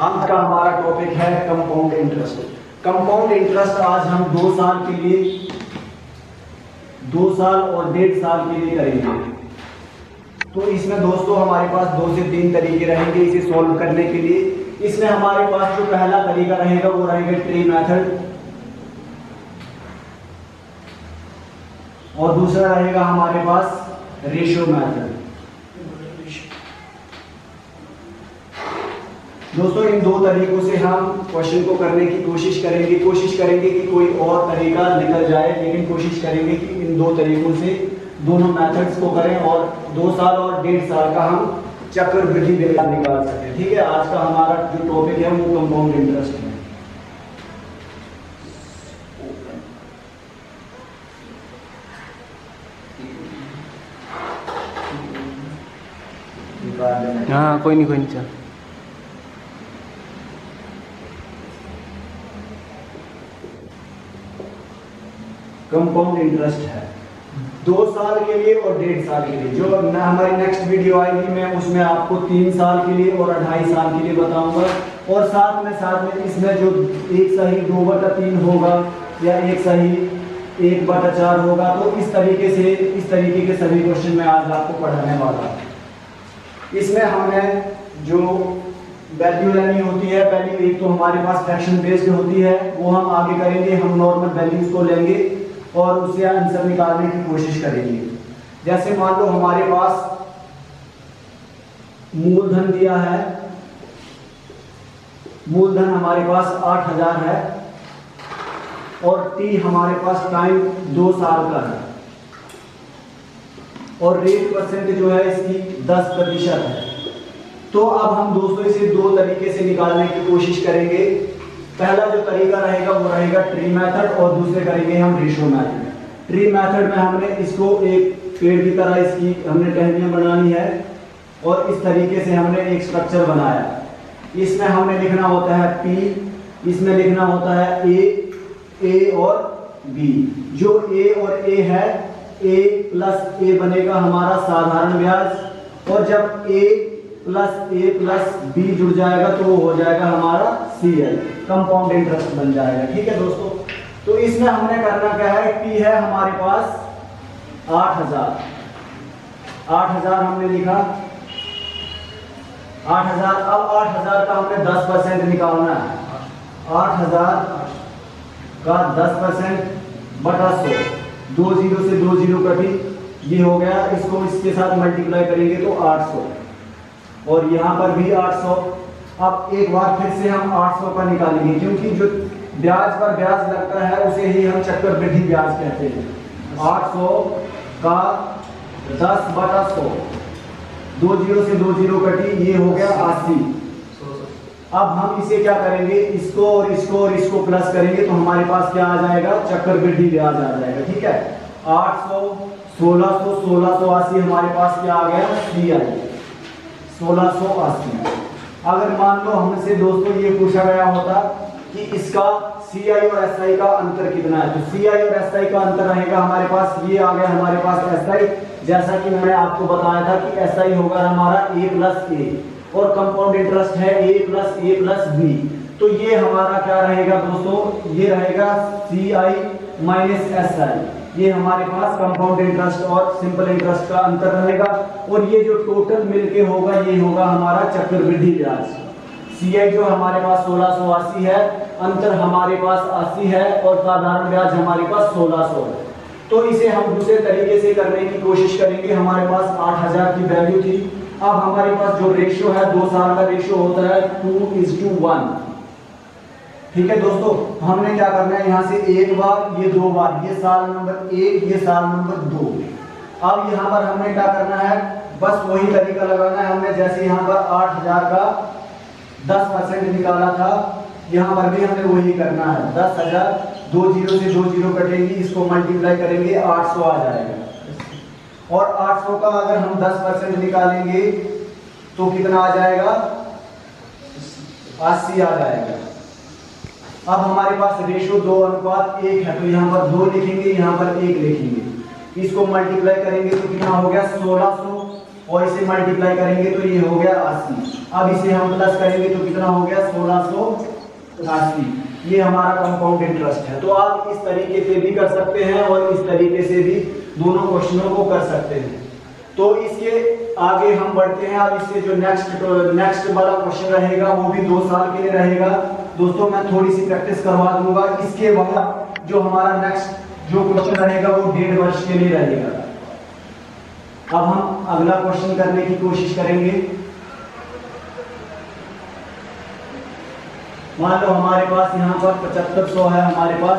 आज का हमारा टॉपिक है कंपाउंड इंटरेस्ट। कंपाउंड इंटरेस्ट आज हम 2 साल के लिए, 2 साल और 1.5 साल के लिए करेंगे। तो इसमें दोस्तों हमारे पास 2 से 3 तरीके रहेंगे इसे सॉल्व करने के लिए। इसमें हमारे पास जो पहला तरीका रहेगा वो रहेगा ट्री मेथड, और दूसरा रहेगा हमारे पास रेशियो मेथड। दोस्तों इन 2 तरीकों से हम क्वेश्चन को करने की कोशिश करेंगे कि कोई और तरीका निकल जाए, लेकिन कोशिश करेंगे कि इन 2 तरीकों से दोनों मेथड्स को करें और 2 साल और 1.5 साल का हम चक्रवृद्धि ब्याज निकाल सकें। ठीक है, आज का हमारा जो टॉपिक है वो कंपाउंड इंटरेस्ट है। हाँ कोई नहीं चल। कंपाउंड इंटरेस्ट है 2 साल के लिए और 1.5 साल के लिए। जो हमारी नेक्स्ट वीडियो आएगी मैं उसमें आपको 3 साल के लिए और 2.5 साल के लिए बताऊंगा, और साथ में इसमें जो 1 सही 2/3 होगा या 1 सही 1/4 होगा, तो इस तरीके के सभी क्वेश्चन मैं आज आपको पढ़ाने वाला हूँ। इसमें हमें जो वैल्यू लेनी होती है, वैल्यू एक तो हमारे पास फ्रैक्शन बेस्ड होती है, वो हम आगे करेंगे। हम नॉर्मल वैल्यूज को लेंगे और उससे आंसर निकालने की कोशिश करेंगे। जैसे मान लो हमारे पास मूलधन दिया है, मूलधन हमारे पास 8000 है और टी हमारे पास टाइम 2 साल का है, और रेट परसेंट जो है इसकी 10% है। तो अब हम दोस्तों इसे 2 तरीके से निकालने की कोशिश करेंगे। पहला जो तरीका रहेगा वो रहेगा ट्री मेथड, और दूसरे करेंगे हम रेशियो मेथड। ट्री मेथड में हमने इसको एक पेड़ की तरह इसकी हमने टहनियां बनानी है, और इस तरीके से हमने एक स्ट्रक्चर बनाया। इसमें हमने लिखना होता है P, इसमें लिखना होता है A और B। जो A और A है, A प्लस A बनेगा हमारा साधारण ब्याज, और जब A प्लस B जुड़ जाएगा तो वो हो जाएगा हमारा CI, कंपाउंड इंटरेस्ट बन जाएगा। ठीक है दोस्तों, तो इसमें हमने करना क्या है, P है हमारे पास 8000 हमने लिखा 8000। अब 8000 का हमने 10% निकालना है। 8000 का 10% बटा 100, 2 0 से 2 0 कटी, ये हो गया। इसको इसके साथ मल्टीप्लाई करेंगे तो 800, और यहाँ पर भी 800। अब एक बार फिर से हम 800 का निकालेंगे, क्योंकि जो ब्याज पर ब्याज लगता है उसे ही हम चक्रवृद्धि ब्याज कहते हैं। 800 का 10/100, 2 0 से 2 0 कटी, ये हो गया 80। अब हम इसे क्या करेंगे, इसको और इसको प्लस करेंगे तो हमारे पास क्या आ जाएगा, चक्रवृद्धि ब्याज आ जाएगा। ठीक है, 800 1600 1680 हमारे पास क्या आ गया, CI 1680। अगर मान लो हमसे दोस्तों ये पूछा गया होता कि इसका CI और SI का अंतर कितना है, तो CI और SI का अंतर रहेगा हमारे पास, ये आ गया हमारे पास SI। जैसा कि मैंने आपको बताया था कि SI होगा हमारा A प्लस A, और कंपाउंड इंटरेस्ट है A प्लस B। तो ये हमारा क्या रहेगा दोस्तों, ये रहेगा CI माइनस SI। ये हमारे पास कंपाउंड इंटरेस्ट और सिंपल इंटरेस्ट का अंतर रहेगा, और ये जो टोटल मिलके होगा ये होगा हमारा चक्रवृद्धि ब्याज। CI जो हमारे पास 1680 है, अंतर हमारे पास 80 है, और साधारण ब्याज हमारे पास 1600 है। तो इसे हम दूसरे तरीके से करने की कोशिश करेंगे। हमारे पास 8000 की वैल्यू थी, अब हमारे पास जो रेशियो है 2 साल का रेशियो होता है 2:1। ठीक है दोस्तों, हमने क्या करना है, यहाँ से एक बार, ये 2 बार, ये साल नंबर 1, ये साल नंबर 2। अब यहाँ पर हमने क्या करना है, बस वही तरीका लगाना है। हमने जैसे यहाँ पर 8000 का 10% निकाला था, यहाँ पर भी हमें वही करना है। 10,000, 2 0 से 2 0 कटेंगी, इसको मल्टीप्लाई करेंगे 800 आ जाएगा, और 800 का अगर हम 10% निकालेंगे तो कितना आ जाएगा, 80 आ जाएगा। अब हमारे पास रेशियो 2:1 है, तो यहाँ पर 2 लिखेंगे, यहाँ पर 1 लिखेंगे। इसको मल्टीप्लाई करेंगे तो कितना हो गया, 1600, और इसे मल्टीप्लाई करेंगे तो ये हो गया 80। अब इसे हम प्लस करेंगे तो कितना हो गया 1680। ये हमारा कंपाउंड इंटरेस्ट है। तो आप इस तरीके से भी कर सकते हैं और इस तरीके से भी दोनों क्वेश्चनों को कर सकते हैं। तो इसके आगे हम बढ़ते हैं। अब इससे जो नेक्स्ट वाला क्वेश्चन रहेगा वो भी 2 साल के लिए रहेगा। दोस्तों मैं थोड़ी सी प्रैक्टिस करवा दूंगा। इसके बाद जो हमारा नेक्स्ट जो क्वेश्चन रहेगा वो 1.5 वर्ष के लिए रहेगा। अब हम अगला क्वेश्चन करने की कोशिश करेंगे। मान लो हमारे पास यहाँ पर 7500 है, हमारे पास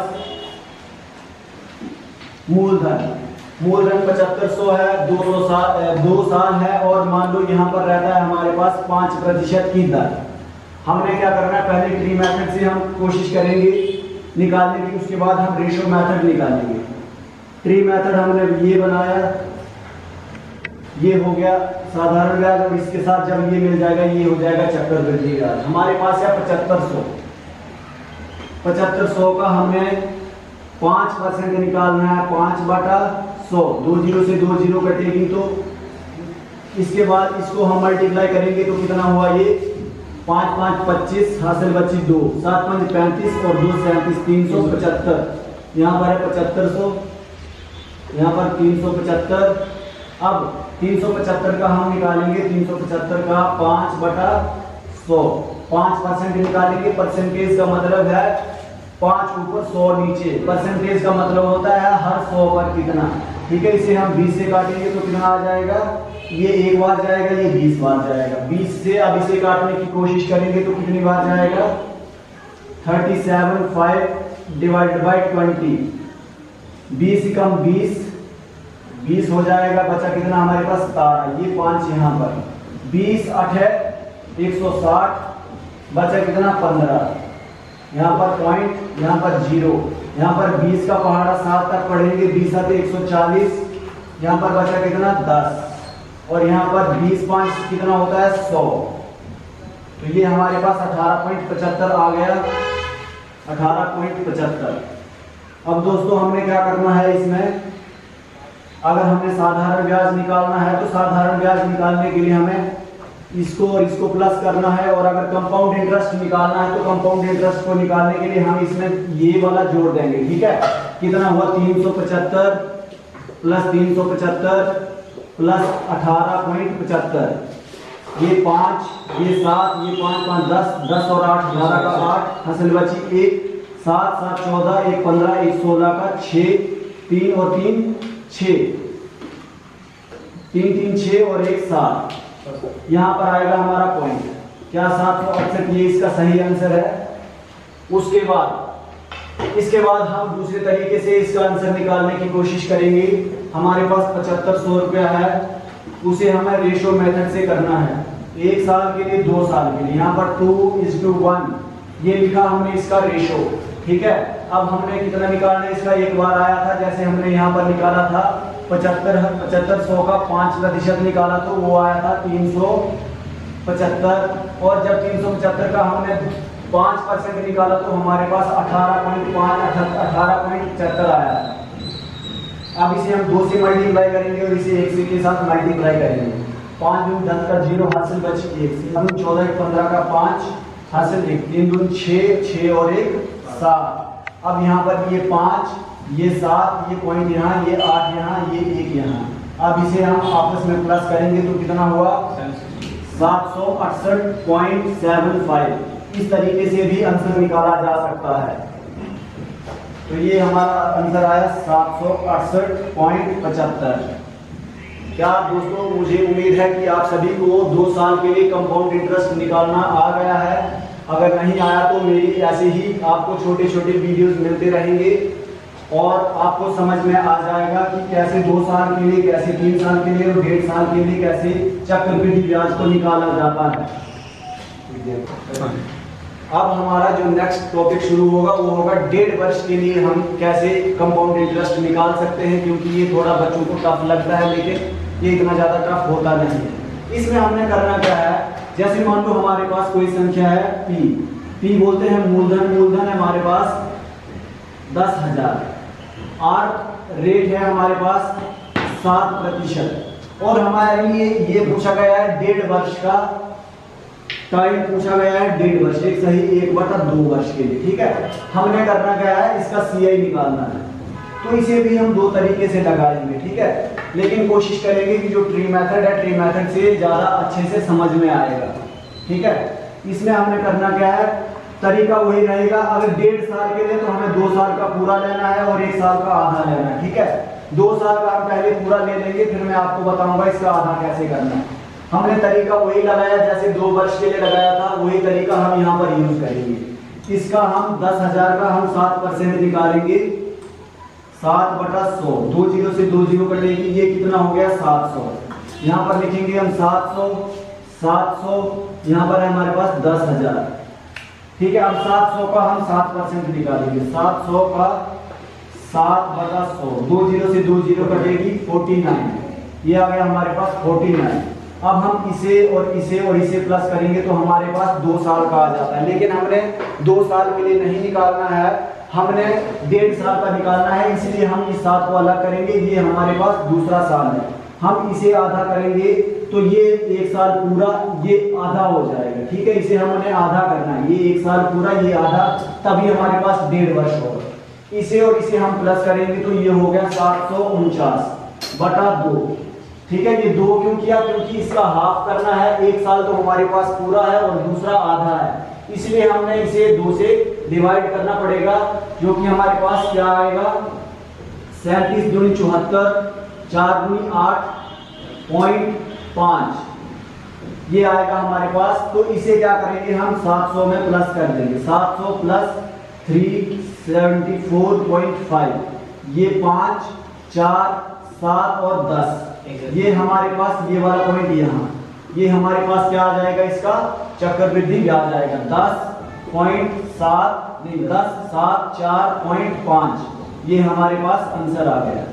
मूलधन 7500 है, 2 साल है और मान लो यहाँ पर रहता है हमारे पास 5% की दर। हमने क्या करना है, पहले ट्री मेथड से हम कोशिश करेंगे निकालने की, उसके बाद हम रेशो मेथड निकालेंगे। ट्री मेथड हमने ये बनाया, ये हो गया साधारण ब्याज और इसके साथ जब ये मिल जाएगा ये हो जाएगा चक्रवृद्धि ब्याज। हमारे पास है 7500 का हमें 5% निकालना है, 5/100, 2 जीरो से 2 जीरो कटेगी तो इसके बाद इसको हम मल्टीप्लाई करेंगे तो कितना हुआ, ये 5 5 25 हासिल बची 2, 7 5 35 और 2 37 375। यहाँ पर है 7500, यहाँ पर 375। अब 375 का हम निकालेंगे, 375 का 5/100, 5% निकालेंगे। परसेंटेज का मतलब है 5 ऊपर 100 नीचे। परसेंटेज का मतलब होता है हर 100 पर कितना। ठीक है, इसे हम 20 से काटेंगे तो कितना आ जाएगा, ये 1 बार जाएगा, ये 20 बार जाएगा। 20 से अब इसे काटने की कोशिश करेंगे तो कितनी बार जाएगा, 37.5 डिवाइडेड बाई 20, 20 कम 20 हो जाएगा। बचा कितना हमारे पास 17, ये 5 यहाँ पर, 20 8 है 160, बचा कितना 15, यहाँ पर पॉइंट, यहाँ पर 0, यहाँ पर 20 का पहाड़ा 7 तक पढ़ेंगे, 20 आते 140, यहाँ पर बचा कितना 10 और यहाँ पर 20 5 कितना होता है 100। तो ये हमारे पास 18.75 आ गया, 18.75। अब दोस्तों हमने क्या करना है इसमें, अगर हमें साधारण ब्याज निकालना है तो साधारण ब्याज निकालने के लिए हमें इसको और इसको प्लस करना है, और अगर कंपाउंड इंटरेस्ट निकालना है तो कंपाउंड इंटरेस्ट को निकालने के लिए हम इसमें ये वाला जोड़ देंगे। ठीक है, कितना हुआ 375 प्लस 375 प्लस 18.75, ये 5 ये 7 ये 5 5 10 और 8 11 का 8 हासिल बची 1, 7 7 14 1 15 1 16 का 6, 3 और 3 6, 3 3 6 और 1 7। यहाँ पर आएगा हमारा पॉइंट, क्या 768, ये इसका सही आंसर है। इसके बाद हम दूसरे तरीके से इसका आंसर निकालने की कोशिश करेंगे। हमारे पास 7500 रुपया है, उसे हमें रेशो मेथड से करना है, 1 साल के लिए 2 साल के लिए। यहाँ पर 2:1 ये लिखा हमने इसका रेशो। ठीक है, अब हमने कितना निकालना है इसका, एक बार आया था जैसे हमने यहाँ पर निकाला था 7500 का 5% निकाला तो वो आया था 375, और जब 375 का हमने 5% निकाला तो हमारे पास 18.75 आया। अब इसे हम 2 से मल्टीप्लाई करेंगे और इसे 1 के साथ मल्टीप्लाई करेंगे। 5 दूनी 10 का 0 हासिल बची 1, 14 15 का 5 हासिल 1, 3 दूनी 6 और 1 7। अब यहाँ पर ये 5 ये 7 ये पॉइंट यहाँ, ये 8 यहाँ, ये 1 यहाँ। अब इसे हम आपस में प्लस करेंगे तो कितना हुआ 768.75। इस तरीके से भी आंसर निकाला जा सकता है। तो ये हमारा आंसर आया 768.75। क्या दोस्तों, मुझे उम्मीद है कि आप सभी को 2 साल के लिए कंपाउंड इंटरेस्ट निकालना आ गया है। अगर नहीं आया तो मेरी ऐसे ही आपको छोटे छोटे वीडियोस मिलते रहेंगे और आपको समझ में आ जाएगा कि कैसे 2 साल के लिए, कैसे 3 साल के लिए और 1.5 साल के लिए कैसे चक्रवृद्धि ब्याज को निकाला जाता है। अब हमारा जो नेक्स्ट टॉपिक शुरू होगा वो होगा 1.5 वर्ष के लिए हम कैसे कंपाउंड इंटरेस्ट निकाल सकते हैं, क्योंकि ये थोड़ा बच्चों को टफ लगता है लेकिन ये इतना ज़्यादा टफ होता नहीं है। इसमें हमने करना क्या है, जैसे मान लो हमारे पास कोई संख्या है P बोलते हैं मूलधन है हमारे पास 10,000, आर रेट है हमारे पास 7% और हमारे लिए ये पूछा गया है 1.5 वर्ष का टाइम पूछा गया है 1.5 वर्ष, एक सही 1/2 वर्ष के लिए। ठीक है, हमने करना क्या है, इसका CI निकालना है। तो इसे भी हम दो तरीके से लगाएंगे। ठीक है, लेकिन कोशिश करेंगे कि जो ट्री मेथड है, ट्री मेथड से ज़्यादा अच्छे से समझ में आएगा। ठीक है, इसमें हमने करना क्या है, तरीका वही रहेगा। अगर 1.5 साल के लिए तो हमें 2 साल का पूरा लेना है और 1 साल का आधा लेना है। ठीक है, 2 साल का हम पहले पूरा ले लेंगे, फिर मैं आपको बताऊंगा इसका आधा कैसे करना है। हमने तरीका वही लगाया जैसे 2 वर्ष के लिए लगाया था, वही तरीका हम यहाँ पर यूज करेंगे। इसका हम 10,000 का हम 7% निकालेंगे, 7/100, 2 जीरो से 2 जीरो कटेगी, ये कितना हो गया 700। यहाँ पर लिखेंगे हम 700, 700, यहाँ पर है हमारे पास 10,000। ठीक है, अब 700 का हम 7% निकालेंगे, 700 का 7/100, 2 जीरो से 2 जीरो कटेगी 49, ये आ गया हमारे पास 49। अब हम इसे और इसे प्लस करेंगे तो हमारे पास 2 साल का आ जाता है, लेकिन हमने 2 साल के लिए नहीं निकालना है, हमने 1.5 साल का निकालना है, इसलिए हम इस 7 को अलग करेंगे। ये हमारे पास दूसरा साल है, हम इसे आधा करेंगे तो ये 1 साल पूरा, ये आधा हो जाएगा। ठीक है, इसे हमने आधा करना है, ये 1 साल पूरा, ये आधा, तभी हमारे पास 1.5 वर्ष होगा। इसे और इसे हम प्लस करेंगे तो ये हो गया 749/2। ठीक है, ये 2 क्यों किया, क्योंकि इसका हाफ करना है, 1 साल तो हमारे पास पूरा है और दूसरा आधा है, इसलिए हमने इसे 2 से डिवाइड करना पड़ेगा, जो कि हमारे पास क्या आएगा, 37 दूनी 74, 4 दूनी 8.5, ये आएगा हमारे पास। तो इसे क्या करेंगे हम 700 में प्लस कर देंगे, 700 प्लस 374.5, ये 5, 4, 7 और 10, ये हमारे पास ये वाला पॉइंट यहाँ, ये हमारे पास क्या आ जाएगा, इसका चक्रवृद्धि ब्याज आएगा 10.7 नहीं 10,704.5, ये हमारे पास आंसर आ गया।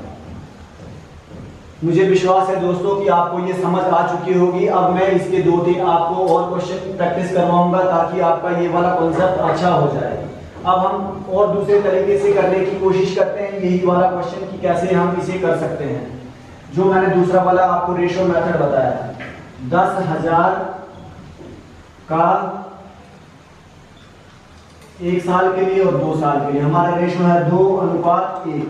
मुझे विश्वास है दोस्तों कि आपको ये समझ आ चुकी होगी। अब मैं इसके 2-3 आपको और क्वेश्चन प्रैक्टिस करवाऊंगा ताकि आपका ये वाला कॉन्सेप्ट अच्छा हो जाए। अब हम और दूसरे तरीके से करने की कोशिश करते हैं, यही वाला क्वेश्चन कि कैसे हम इसे कर सकते हैं, जो मैंने दूसरा वाला आपको रेशियो मेथड बताया। 10,000 का 1 साल के लिए और 2 साल के लिए, हमारा रेशियो है 2:1।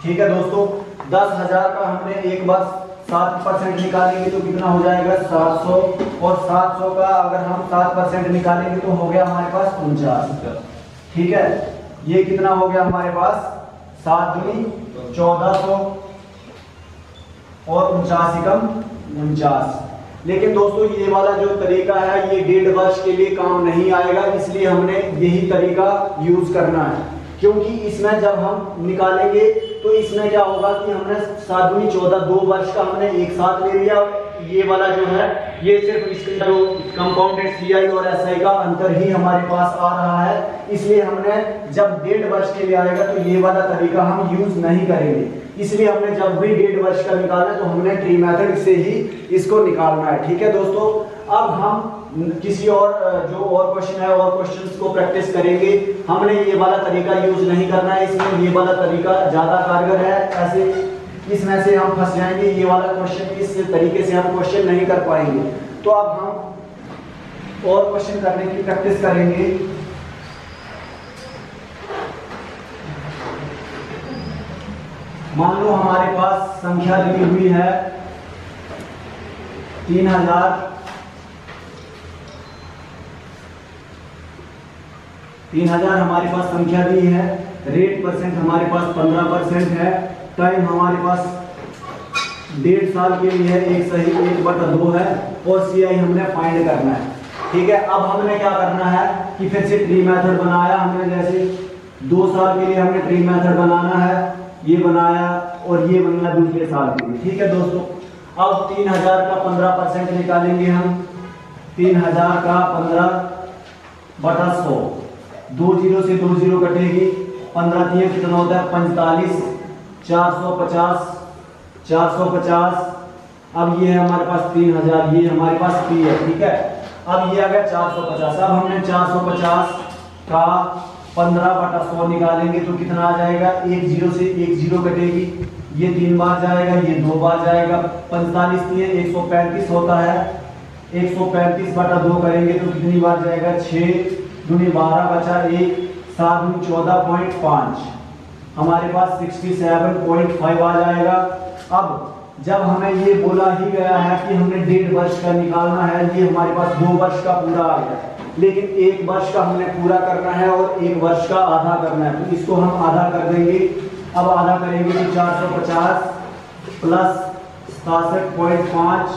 ठीक है दोस्तों, 10,000 का हमने एक बार 7% निकालेंगे तो कितना हो जाएगा 700, और 700 का अगर हम 7% निकालेंगे तो हो गया हमारे पास 49। ठीक है, ये कितना हो गया हमारे पास 7 दूनी 1400 और 49 लेकिन दोस्तों ये वाला जो तरीका है ये 1.5 वर्ष के लिए काम नहीं आएगा, इसलिए हमने यही तरीका यूज करना है, क्योंकि इसमें जब हम निकालेंगे तो इसमें क्या होगा कि हमने 7 दूनी 14, 2 वर्ष का हमने एक साथ ले लिया। ये वाला जो है ये सिर्फ इसका जो कंपाउंडेड CI और SI का अंतर ही हमारे पास आ रहा है, इसलिए हमने जब 1.5 वर्ष के लिए आएगा तो ये वाला तरीका हम यूज नहीं करेंगे। इसलिए हमने जब भी 1.5 वर्ष का निकालना है तो हमने ट्री मेथड से ही इसको निकालना है। ठीक है दोस्तों, अब हम किसी और जो और क्वेश्चन है और क्वेश्चंस को प्रैक्टिस करेंगे। हमने ये वाला तरीका यूज नहीं करना है, इसमें ये वाला तरीका ज्यादा कारगर है, ऐसे इसमें से हम फंस जाएंगे, ये वाला क्वेश्चन इस तरीके से हम क्वेश्चन नहीं कर पाएंगे। तो अब हम और क्वेश्चन करने की प्रैक्टिस करेंगे। मान लो हमारे पास संख्या दी हुई है 3,000 हमारे पास संख्या दी है, रेट परसेंट हमारे पास 15% है, टाइम हमारे पास 1.5 साल के लिए है, एक सही 1/2 है, और CI हमने फाइंड करना है। ठीक है, अब हमने क्या करना है कि फिर से ट्री मेथड बनाया हमने, जैसे 2 साल के लिए हमने ट्री मेथड बनाना है, ये बनाया और ये बनना दूसरे साल के लिए। ठीक है दोस्तों, अब 3,000 का 15% निकालेंगे हम, 3,000 का 15/100, 2 जीरो से 2 जीरो कटेगी, 15 दिए कितना होता है 45, 450। अब ये है हमारे पास 3,000, ये हमारे पास P है। ठीक है, अब ये आ गया 450। अब हमने 450 का 15/100 निकालेंगे तो कितना आ जाएगा, 1 जीरो से 1 जीरो कटेगी, ये 3 बार जाएगा, ये 2 बार जाएगा, 45 दिए 135 होता है, 135 बटा 2 करेंगे तो कितनी बार जाएगा? 6 दूनी 12 बचा 1, 7 दूनी 14.5, हमारे पास 67.5 आ जाएगा। अब जब हमें ये बोला ही गया है कि हमने 1.5 वर्ष का निकालना है, ये हमारे पास 2 वर्ष का पूरा आ गया, लेकिन 1 वर्ष का हमने पूरा करना है और 1 वर्ष का आधा करना है, तो इसको हम आधा कर देंगे। अब आधा करेंगे तो 450 प्लस 67.5,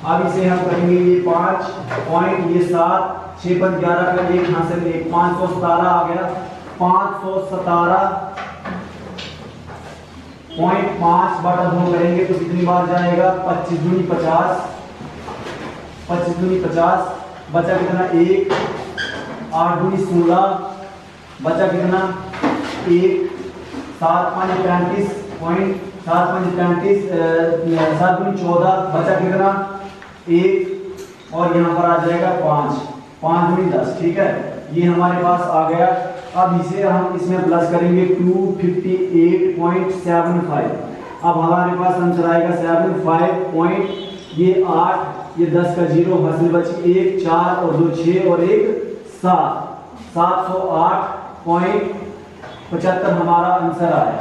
अब इसे हम करेंगे ये 5 पॉइंट, ये 7, 6 पर 11 का 1 हासिल 1, 517 आ गया। 517.5 बटा 2 करेंगे तो कितनी बार जाएगा? 25 दूनी 50, 25 दूनी 50, बचा कितना? 1, 8 दूनी 16, बचा कितना? 1, 7 5 35 पॉइंट, 7 5 35, 7 दूनी 14, बचा कितना? 1, और यहाँ पर आ जाएगा 5, 5 दूनी 10, ठीक है, ये हमारे पास आ गया। अब इसे हम इसमें प्लस करेंगे 258.75, अब हमारे पास आंसर आएगा 75 पॉइंट, ये 8, ये 10 का 0 हासिल बची 1, 4 और 2 6 और 1 7, 708.75 हमारा आंसर आया।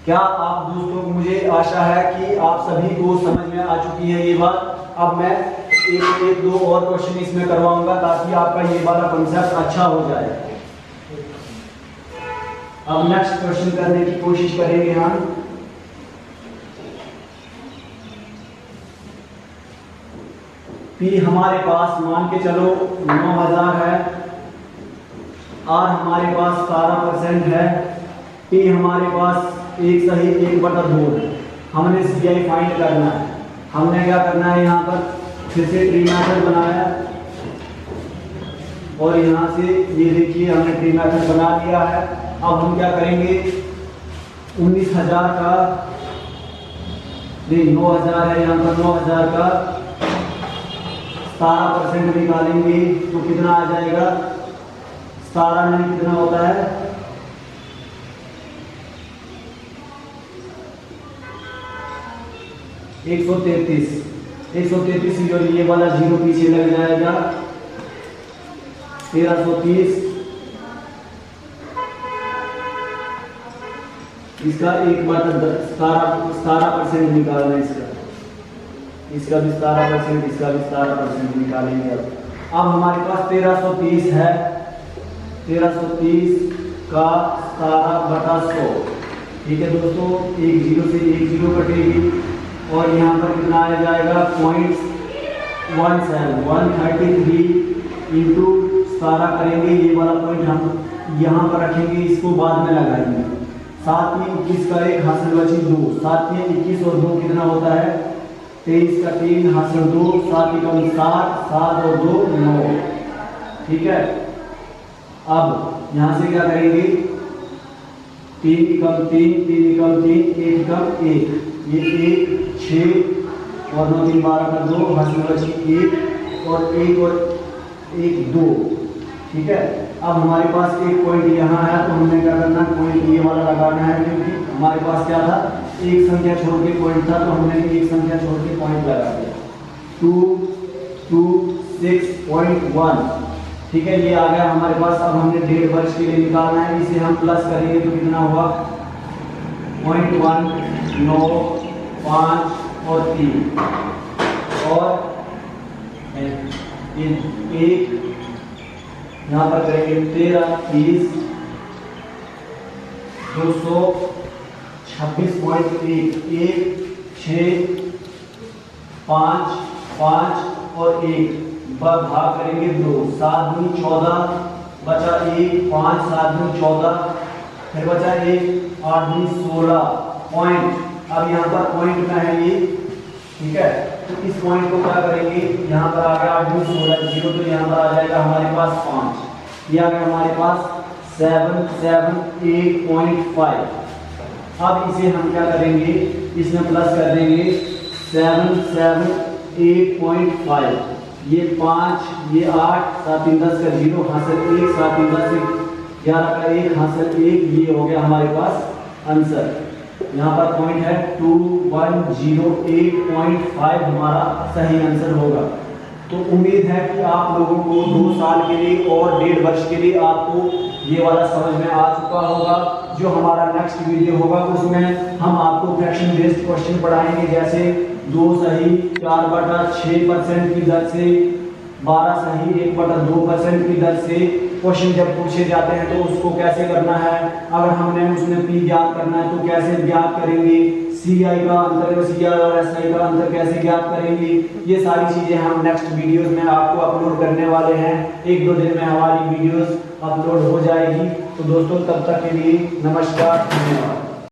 क्या आप दोस्तों, मुझे आशा है कि आप सभी को समझ में आ चुकी है ये बात। अब मैं एक दो और क्वेश्चन इसमें करवाऊंगा ताकि आपका ये वाला कंसेप्ट अच्छा हो जाए। अब नेक्स्ट क्वेश्चन करने की कोशिश करेंगे हम। पी हमारे पास मान के चलो 9000 है, आर हमारे पास 17% है, पी हमारे पास 1 सही 1 बटा 2 है। हमने CI फाइंड करना है। हमने क्या करना है, यहाँ पर फिर से ट्री मेथड बनाया और यहाँ से ये देखिए हमने ट्री मेथड बना लिया है। अब हम क्या करेंगे, 19,000 का नहीं 9,000 है, यहाँ पर 9,000 का 17% निकालेंगे तो कितना आ जाएगा? 17 में कितना होता है? 133। 133 जो ये वाला 0 पीछे लग जाएगा, 1330, इसका 1 बटा 17% निकालना है, इसका भी 17%, इसका भी 17% निकालेंगे। अब हमारे पास 1330 है, 1330 का 17 बटा 100, ठीक है दोस्तों, एक 0 से 1 0 कटेगी और यहाँ पर कितना आ जाएगा? 0.17, 133 इंटू 17 करेंगे, ये वाला पॉइंट हम यहाँ पर रखेंगे, इसको बाद में लगाएंगे। 7 में 21 का 1 हासिल बची 2, 7 में 21 और 2 कितना होता है? 23 का 3 हासिल 2, 7 एकम 7, 7 और 2 9, ठीक है। अब यहाँ से क्या करेंगे? 3 एकम 3, 3 एकम 3, 1 एकम 1, ये 1 6 और 9 3 12 का 2 हासिल बची 1 और 1 2, ठीक है। अब हमारे पास एक पॉइंट यहाँ है तो हमने क्या करना, पॉइंट ये वाला लगाना है, क्योंकि हमारे पास क्या था, एक संख्या छोड़ के पॉइंट था, तो हमने एक संख्या छोड़ के पॉइंट लगा दिया। 226.1, ठीक है, ये आ गया हमारे पास। अब हमने 1.5 वर्ष के लिए निकालना है, इसे हम प्लस करेंगे तो कितना हुआ? 0.1 9 5 और 3 और 1 यहाँ पर करेंगे 13 30 226.1 1 6 5 5 और 1 भाग करेंगे 2, 7 दूनी 14 बचा 1, 5 7 दूनी 14 फिर बचा 1, 8 दूनी 16 पॉइंट। अब यहाँ पर पॉइंट में है ये, ठीक है, तो इस पॉइंट को क्या करेंगे, यहाँ पर आ गया 8 दूनी 16 0, तो यहाँ पर आ जाएगा हमारे पास 5, ये आ गया हमारे पास 778.5। अब इसे हम क्या करेंगे, इसमें प्लस कर देंगे 778.5, ये 5 ये 8 7 3 10 का 0 हासिल 1 7 3 10 11 का 1 हासिल 1, ये हो गया हमारे पास आंसर। यहाँ पर पॉइंट है 2108.5 हमारा सही आंसर होगा। तो उम्मीद है कि आप लोगों को 2 साल के लिए और 1.5 वर्ष के लिए आपको ये वाला समझ में आ चुका होगा। जो हमारा नेक्स्ट वीडियो होगा उसमें हम आपको फ्रैक्शन बेस्ड क्वेश्चन पढ़ाएंगे, जैसे 2 सही 4/6% की दर से, 12 सही 1/2% की दर से क्वेश्चन जब पूछे जाते हैं तो उसको कैसे करना है। अगर हमने उसमें पी ज्ञात करना है तो कैसे ज्ञात करेंगे, सीआई का अंतर, सीआई और एसआई का अंतर कैसे ज्ञात करेंगे। ये सारी चीजें हम नेक्स्ट वीडियोस में आपको अपलोड करने वाले हैं। 1-2 दिन में हमारी वीडियोस अपलोड हो जाएगी। तो दोस्तों तब तक के लिए नमस्कार, धन्यवाद।